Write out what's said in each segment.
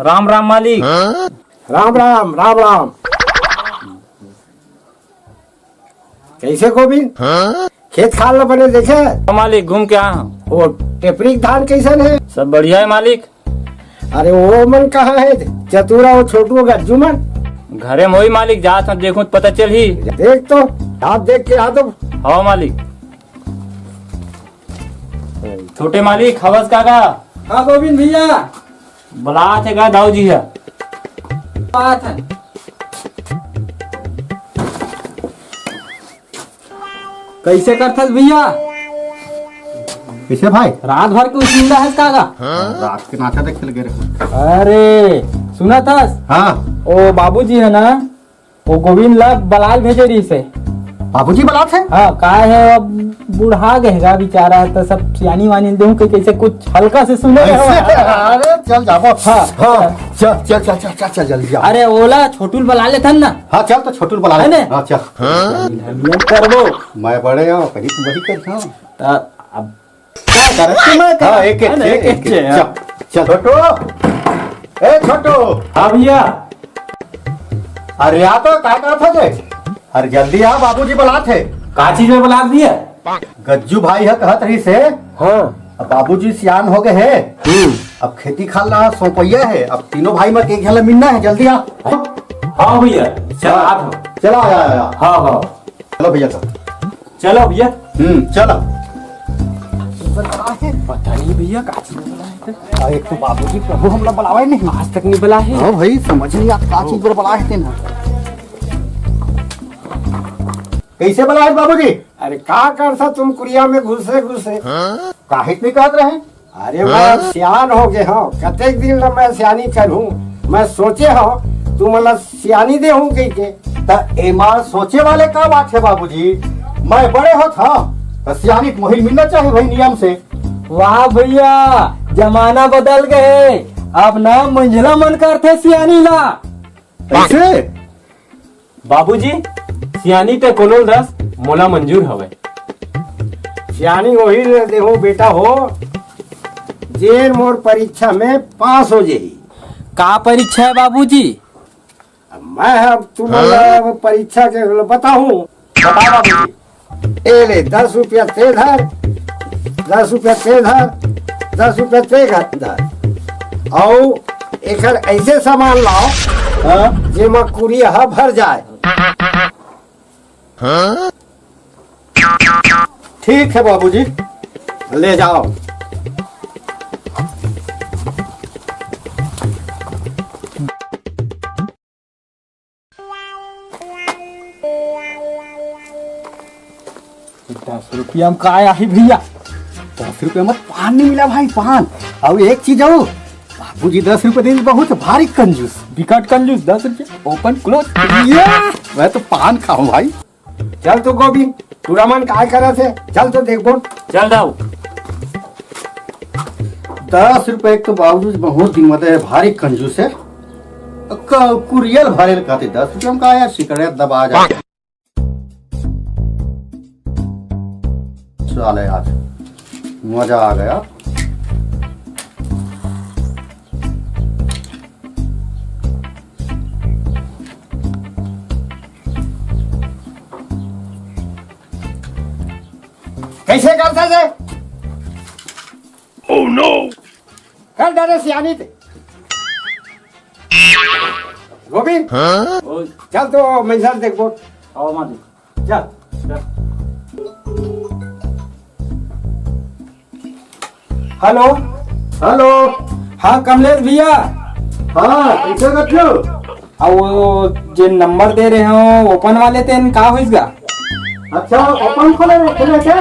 राम राम मालिक। राम राम राम राम। कैसे गोविंद? खेत खाल न बने देखे? मालिक घूम के आया हूँ। वो टेपरी धान कैसन है? सब बढ़िया है मालिक। अरे वो मन कहाँ है? चतुरा वो छोटू गज्जू मन घरे में वही मालिक जा था देखूं तो पता चल ही। देख तो आप देख के आ तो। हाँ मालिक। छोटे मालिक हवस काका। हाँ गोविंद भैया बुला थे का दाऊ जी है। बात है। कैसे करथस भैया? कैसे भाई? रात भर के उसिंदा है कागा। रात के नाचा देख लगे रहे। अरे सुना था? हाँ ओ बाबूजी है ना, वो गोविंद ला बलाल भेजे रही से। बाबूजी बुला थे? हाँ का है, अब बुढ़ा गएगा बेचारा, तो सब सियानी वानी दूं के कैसे कुछ हल्का से सुने। अरे चल जाबो। हाँ हाँ चल चल चल चल चल चल जल्दी आ। अरे ओला छोटू बुला लेथन ना। हाँ चल तो छोटू बुला है ले। ने? हाँ चल। नियम करबो मैं बड़े हो कहीं तुम वही कर। हाँ त अब क्या करत मैं कर। हाँ एक एक चल चल छोटू। ए छोटू। हाँ भैया। अरे आ तो क्या करत थे? अरे जल्दी आ बाबूजी बुला थे। का चीज में बुला दिया? गज्जू भाई है कहत रही से। हाँ अब बाबूजी सियान हो गए है। अब खेती खाला सौंपैया है। अब तीनों भाई में एक झला मिलना है। जल्दी आ। हाँ भैया चल आ। चला आया। हाँ हाँ चलो भैया तो। चलो भैया। चलो। पता नहीं भैया का चीज में बुलाए थे। एक तो बाबूजी प्रभु हमला बुलावा नहीं। आज तक नहीं बुला है। हाँ भाई समझ नहीं आता का चीज पर बुलाए थे ना। कैसे बुलाए बाबूजी? अरे का करता तुम कुरिया में घुसे घुसे? काहे नहीं कहत रहे? अरे मैं सियान हो गए हो। कतेक दिन ल मैं सियानी करूं। मैं सोचे हो तू मतलब सियानी दे हूं कहीं के। त एमा सोचे वाले का बात है बाबूजी? मैं बड़े हो था तो सियानी मोहिल मिलना चाहिए भाई नियम से। वाह भैया जमाना बदल गए, अब ना मंझला मन करते सियानी ला। कैसे? बाबूजी सियानी ते कोनो दस मोला मंजूर हवे। सियानी वही देखो बेटा हो जेन मोर परीक्षा में पास हो जाई। का परीक्षा है बाबूजी? मैं अब तुम्हें परीक्षा के बताऊं। बता बाबूजी। ए ले 10 रुपया ते धर, 10 रुपया ते धर, 10 रुपया ते धर। और एक ऐसे सामान लाओ जेमा कुरिया भर जाए। ठीक है बाबूजी ले जाओ। ₹10 में का आया ही भैया? 10 रुपये में पान नहीं मिला भाई। पान और एक चीज हो बाबूजी 10 रुपये दे बहुत भारी कंजूस। विकट कंजूस। 10 रुपये ओपन क्लोज। मैं तो पान खाऊं भाई। चल तो गोविंद तू रमन काय करत है? चल तो देख बोल। चल दाऊ। 10 रुपये तो बाबूजी बहुत दिन मतलब भारी कंजूस है। कुरियल भरे कहते 10 रुपये में का आया? सिगरेट दबा जा चले आज मजा आ गया। कैसे करता है? ओह नो कर डरे सियानी थे। गोविंद चल तो मंजर देख बोल। आओ मालिक। चल। Hello hello. हाँ कमलेश भैया। हाँ कैसे करते हो? अब वो जो नंबर दे रहे हो ओपन वाले तेन का होइसगा? अच्छा ओपन खोले थे?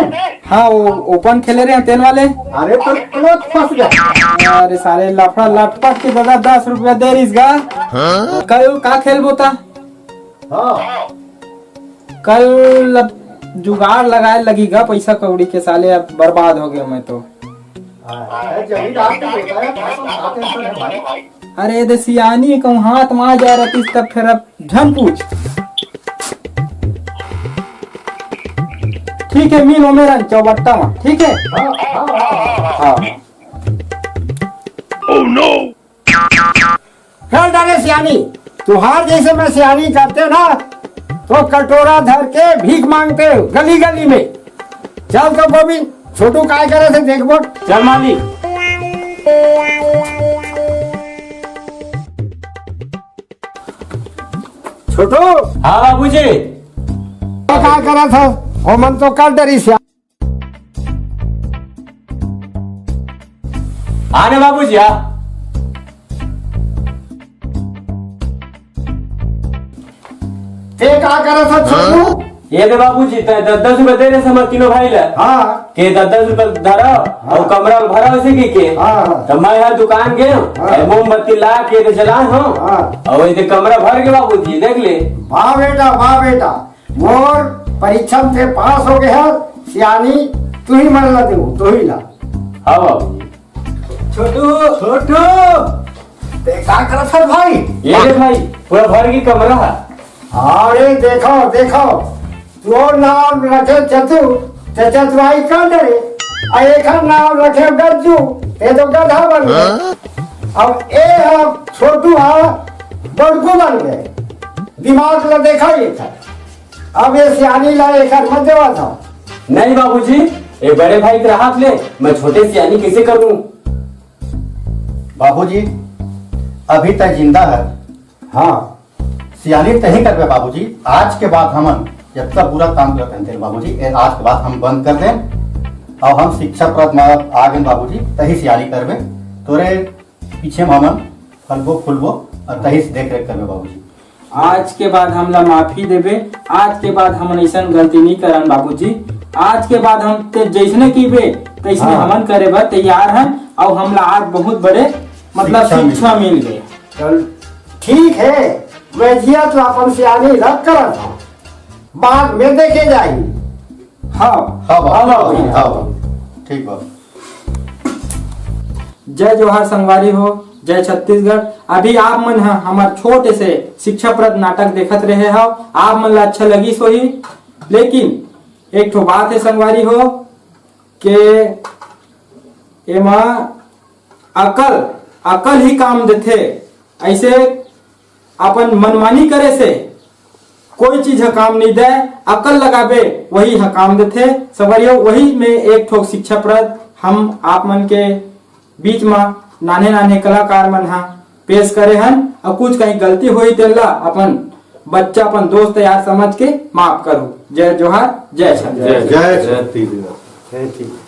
हाँ वो ओपन खेले रहे हैं तेन वाले। अरे तो क्लोज फंस गया। अरे सारे लफड़ा लटपट के दादा 10 रुपया दे रही इसका। कल का खेल बोता? हाँ कल जुगाड़ लगाए लगेगा पैसा कौड़ी के। साले अब बर्बाद हो गया मैं तो। अरे दे सियानी कहूँ हाथ मार जा रही तब फिर अब झन पूछ। ठीक है मिलो मेरा चौबट्टा में। ठीक है हाँ। ओह नो सियानी, तुहार जैसे मैं सियानी करते ना तो कटोरा धर के भीख मांगते हो गली गली में। चल तो गोविंद, छोटू काय करे थे देखबो। चल मालिक। छोटू हाँ बाबूजी। काय करा था ओ मन तो कर डरी सिया। आने बाबूजी आ। ते का करा था छोटू? ये दे बाबूजी, 10 रुपए दे रहे समझ तीनों भाई ला। हाँ के 10 रुपए धरा और कमरा में भरा वैसे के हाँ। तो मैं यहाँ दुकान गए हाँ। मोमबत्ती ला के तो जला हूँ हाँ। और वैसे कमरा भर के बाबूजी देख ले। वाह बेटा वाह बेटा, मोर परीक्षा से पास हो गया। सियानी तू ही मन ला दे, तू ही ला। हाँ बाबूजी। छोटू छोटू ते का करा था भाई? ये दे भाई पूरा भर की कमरा है। अरे देखो देखो, तो नाम रखे चतु ते चतुराई कर डरे, और एक नाम रखे गज्जू ते तो गधा बन गए। अब ए हम छोटू बड़कू बन गए। दिमाग ला देखा ये था। अब ये सियानी ला एक मत देवा था। नहीं बाबूजी, ये बड़े भाई के हाथ ले, मैं छोटे सियानी कैसे करूँ? बाबूजी अभी तक जिंदा है। हाँ सियानी तही करबे बाबूजी। आज के बाद हमन जब तक पूरा काम करते हैं बाबूजी, आज के बाद हम बंद कर दें और हम शिक्षा प्रद आ गए बाबूजी, तही सियानी करबे। तोरे पीछे में हमन फलबो फूलबो और तही से देख रेख करबे बाबूजी। आज के बाद हमला माफी देबे। आज के बाद हम ऐसा गलती नहीं करन बाबूजी। आज के बाद हम ते जैसने कीबे तैसने हाँ। हमन करे बर तैयार हैं और हमला आज बहुत बड़े मतलब शिक्षा मिल गए। चल ठीक है, मैं जिया तो अपन सियानी रख कर था, बाद में देखे जाएगी। हाँ हाँ बाबूजी, बाबूजी। हाँ बाबूजी, ठीक बाबू। जय जोहार संगवारी हो, जय छत्तीसगढ़। अभी आप मन हमार छोटे से शिक्षाप्रद नाटक देखत रहे हो, आप मन ला अच्छा लगी सोही। लेकिन एक ठो बात है संगवारी हो के एमा अकल ही काम देथे। ऐसे अपन मनमानी करे से कोई चीज है काम नहीं दे, अकल लगाबे वही है काम देथे। संगवारियों वही में एक ठो शिक्षाप्रद हम आप मन के बीच में नाने नाने कलाकार मन हा पेश करे हन। और कुछ कहीं गलती हुई तेला अपन बच्चा अपन दोस्त यार समझ के माफ करूं। जय जोहार, जय छत्तीसगढ़। जय छत्तीसगढ़। ठीक।